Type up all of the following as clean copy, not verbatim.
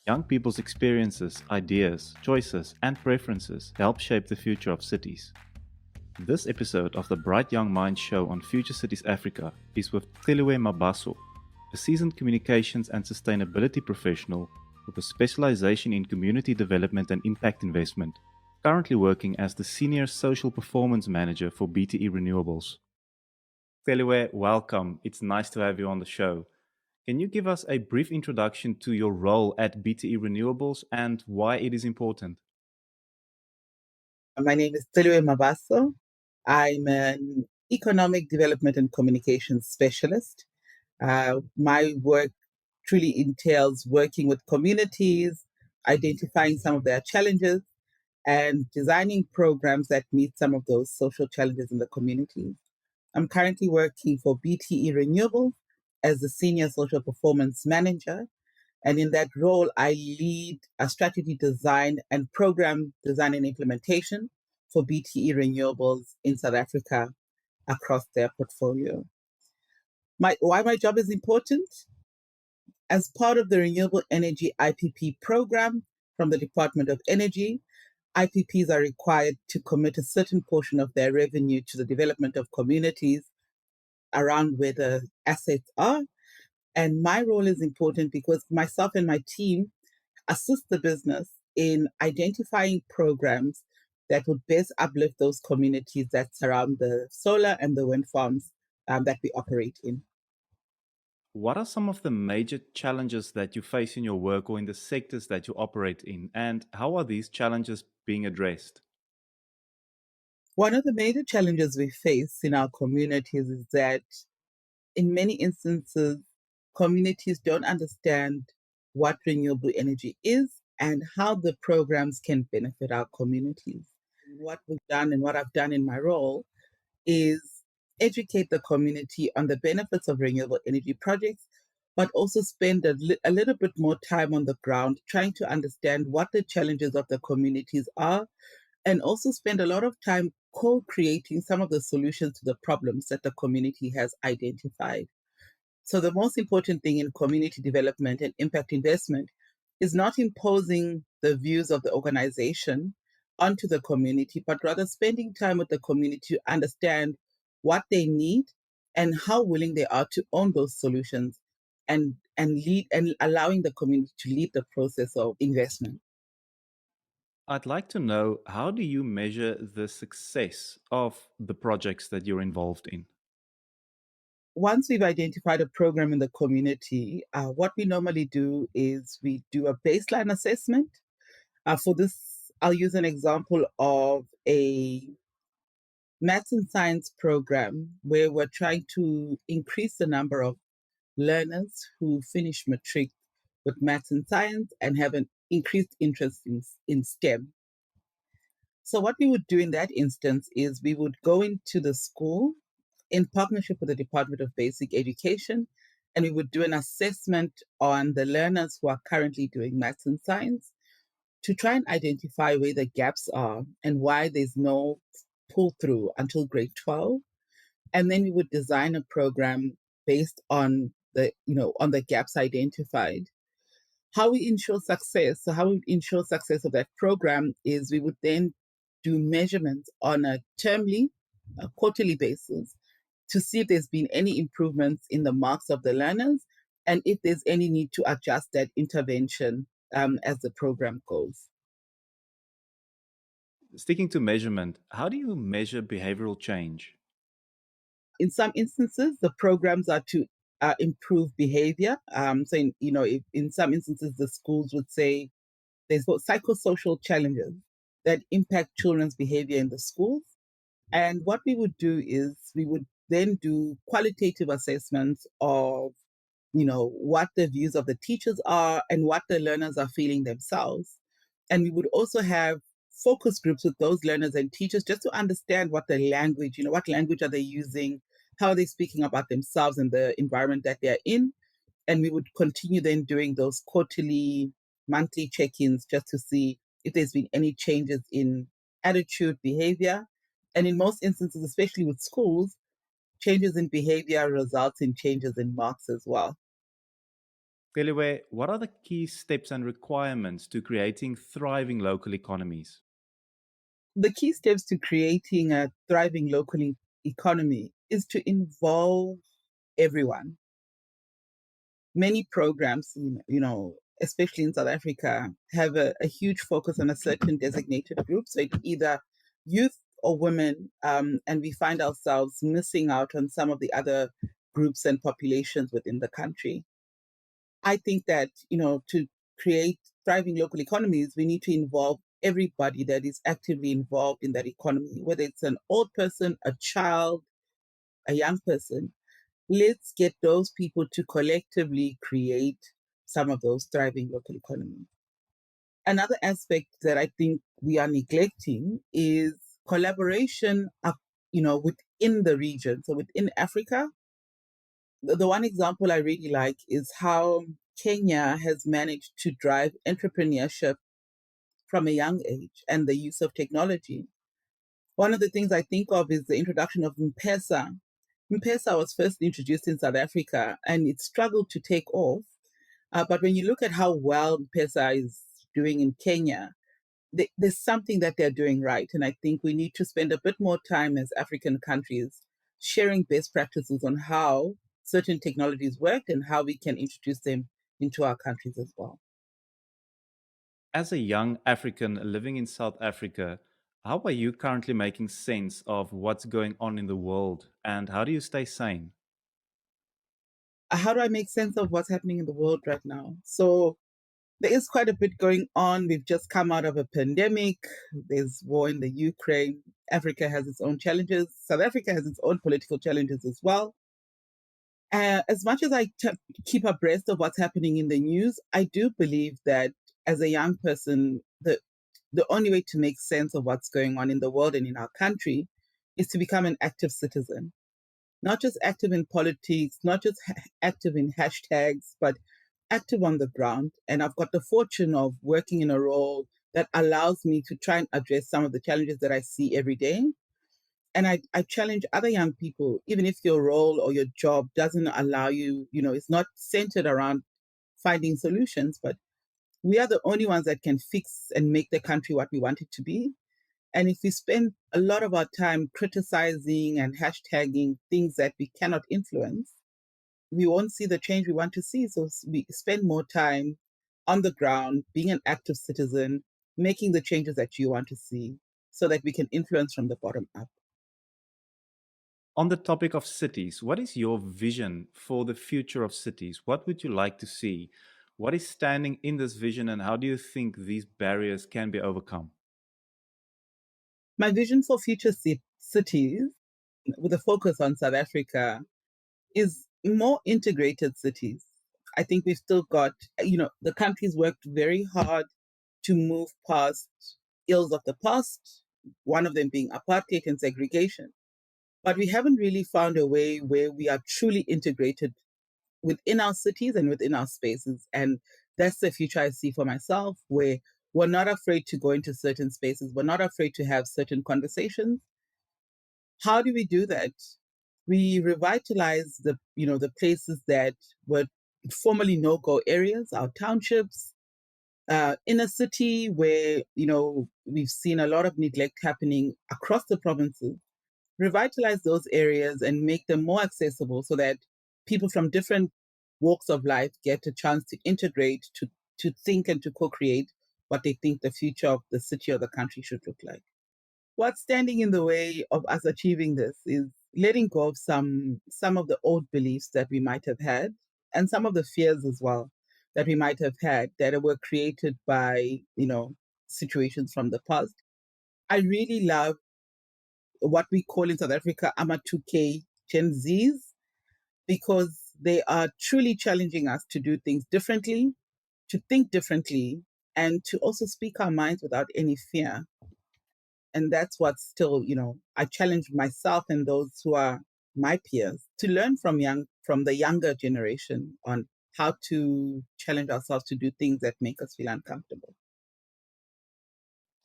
Young people's experiences, ideas, choices, and preferences help shape the future of cities. This episode of the Bright Young Minds show on Future Cities Africa is with Celiwe Mabaso, a seasoned communications and sustainability professional with a specialisation in community development and impact investment, currently working as the Senior Social Performance Manager for BTE Renewables. Celiwe, welcome. It's nice to have you on the show. Can you give us a brief introduction to your role at BTE Renewables and why it is important? My name is Celiwe Mabaso. I'm an economic development and communications specialist. My work truly entails working with communities, identifying some of their challenges, and designing programs that meet some of those social challenges in the communities. I'm currently working for BTE Renewables as the Senior Social Performance Manager. And in that role, I lead a strategy design and program design and implementation for BTE Renewables in South Africa across their portfolio. Why my job is important? As part of the Renewable Energy IPP program from the Department of Energy, IPPs are required to commit a certain portion of their revenue to the development of communities around where the assets are. And my role is important because myself and my team assist the business in identifying programs that would best uplift those communities that surround the solar and the wind farms that we operate in. What are some of the major challenges that you face in your work or in the sectors that you operate in, and how are these challenges being addressed? One of the major challenges we face in our communities is that in many instances, communities don't understand what renewable energy is and how the programs can benefit our communities. What we've done and what I've done in my role is educate the community on the benefits of renewable energy projects, but also spend a little bit more time on the ground trying to understand what the challenges of the communities are, and also spend a lot of time co creating some of the solutions to the problems that the community has identified. So, the most important thing in community development and impact investment is not imposing the views of the organization onto the community, but rather spending time with the community to understand what they need and how willing they are to own those solutions and lead and allowing the community to lead the process of investment. I'd like to know, how do you measure the success of the projects that you're involved in? Once we've identified a program in the community, what we normally do is we do a baseline assessment. For this, I'll use an example of a maths and science program where we're trying to increase the number of learners who finish matric with maths and science and have an increased interest in STEM. So, what we would do in that instance is we would go into the school in partnership with the Department of Basic Education, and we would do an assessment on the learners who are currently doing maths and science to try and identify where the gaps are and why there's no pull through until grade 12. And then we would design a program based on the gaps identified. How we ensure success, so how we ensure success of that program is we would then do measurements on a termly, a quarterly basis to see if there's been any improvements in the marks of the learners and if there's any need to adjust that intervention as the program goes. Sticking to measurement, how do you measure behavioral change? In some instances, the programs are to improve behavior. If in some instances, the schools would say there's psychosocial challenges that impact children's behavior in the schools. And what we would do is we would then do qualitative assessments of, what the views of the teachers are and what the learners are feeling themselves. And we would also have focus groups with those learners and teachers just to understand what the language, what language are they using, how are they speaking about themselves and the environment that they're in. And we would continue then doing those quarterly, monthly check-ins just to see if there's been any changes in attitude, behavior. And in most instances, especially with schools, changes in behavior results in changes in marks as well. Celiwe, what are the key steps and requirements to creating thriving local economies? The key steps to creating a thriving local economy is to involve everyone. Many programs, especially in South Africa, have a huge focus on a certain designated group. So it's either youth or women, and we find ourselves missing out on some of the other groups and populations within the country. I think that, to create thriving local economies, we need to involve everybody that is actively involved in that economy, whether it's an old person, a child, a young person. Let's get those people to collectively create some of those thriving local economies. Another aspect that I think we are neglecting is collaboration up, within the region. So within Africa, the one example I really like is how Kenya has managed to drive entrepreneurship from a young age and the use of technology. One of the things I think of is the introduction of M-Pesa. M-Pesa was first introduced in South Africa and it struggled to take off. But when you look at how well M-Pesa is doing in Kenya, there's something that they're doing right. And I think we need to spend a bit more time as African countries sharing best practices on how certain technologies work and how we can introduce them into our countries as well. As a young African living in South Africa, how are you currently making sense of what's going on in the world and how do you stay sane? How do I make sense of what's happening in the world right now? So there is quite a bit going on. We've just come out of a pandemic. There's war in the Ukraine. Africa has its own challenges. South Africa has its own political challenges as well. As much as keep abreast of what's happening in the news, I do believe that as a young person, the only way to make sense of what's going on in the world and in our country is to become an active citizen, not just active in politics, not just active in hashtags, but active on the ground. And I've got the fortune of working in a role that allows me to try and address some of the challenges that I see every day. And I challenge other young people, even if your role or your job doesn't allow you, it's not centered around finding solutions, but we are the only ones that can fix and make the country what we want it to be. And if we spend a lot of our time criticizing and hashtagging things that we cannot influence, we won't see the change we want to see. So we spend more time on the ground, being an active citizen, making the changes that you want to see so that we can influence from the bottom up. On the topic of cities, what is your vision for the future of cities? What would you like to see? What is standing in this vision, and how do you think these barriers can be overcome? My vision for future cities, with a focus on South Africa, is more integrated cities. I think we've still got, the country's worked very hard to move past ills of the past, one of them being apartheid and segregation. But we haven't really found a way where we are truly integrated within our cities and within our spaces. And that's the future I see for myself, where we're not afraid to go into certain spaces. We're not afraid to have certain conversations. How do we do that? We revitalize the places that were formerly no-go areas, our townships, in a city where we've seen a lot of neglect happening across the provinces. Revitalize those areas and make them more accessible so that people from different walks of life get a chance to integrate, to think and to co-create what they think the future of the city or the country should look like. What's standing in the way of us achieving this is letting go of some of the old beliefs that we might have had and some of the fears as well that we might have had that were created by situations from the past. I really love what we call in South Africa Ama2K Gen Zs because they are truly challenging us to do things differently, to think differently, and to also speak our minds without any fear. And that's what still, I challenge myself and those who are my peers to learn from the younger generation on how to challenge ourselves to do things that make us feel uncomfortable.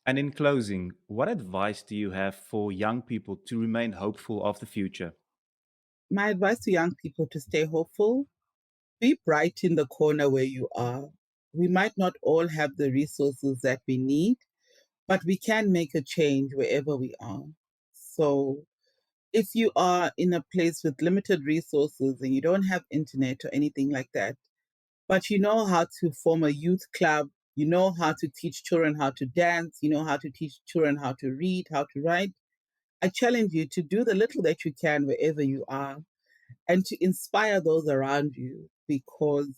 And in closing, what advice do you have for young people to remain hopeful of the future? My advice to young people to stay hopeful Be bright in the corner where you are. We might not all have the resources that we need, but we can make a change wherever we are. So if you are in a place with limited resources and you don't have internet or anything like that, but you know how to form a youth club, you know how to teach children how to dance, you know how to teach children how to read, how to write, I challenge you to do the little that you can wherever you are and to inspire those around you because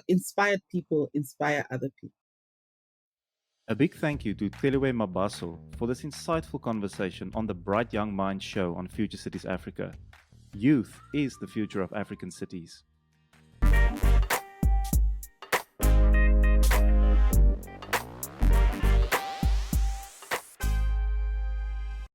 inspired people inspire other people. A big thank you to Celiwe Mabaso for this insightful conversation on the Bright Young Minds show on Future Cities Africa. Youth is the future of African cities.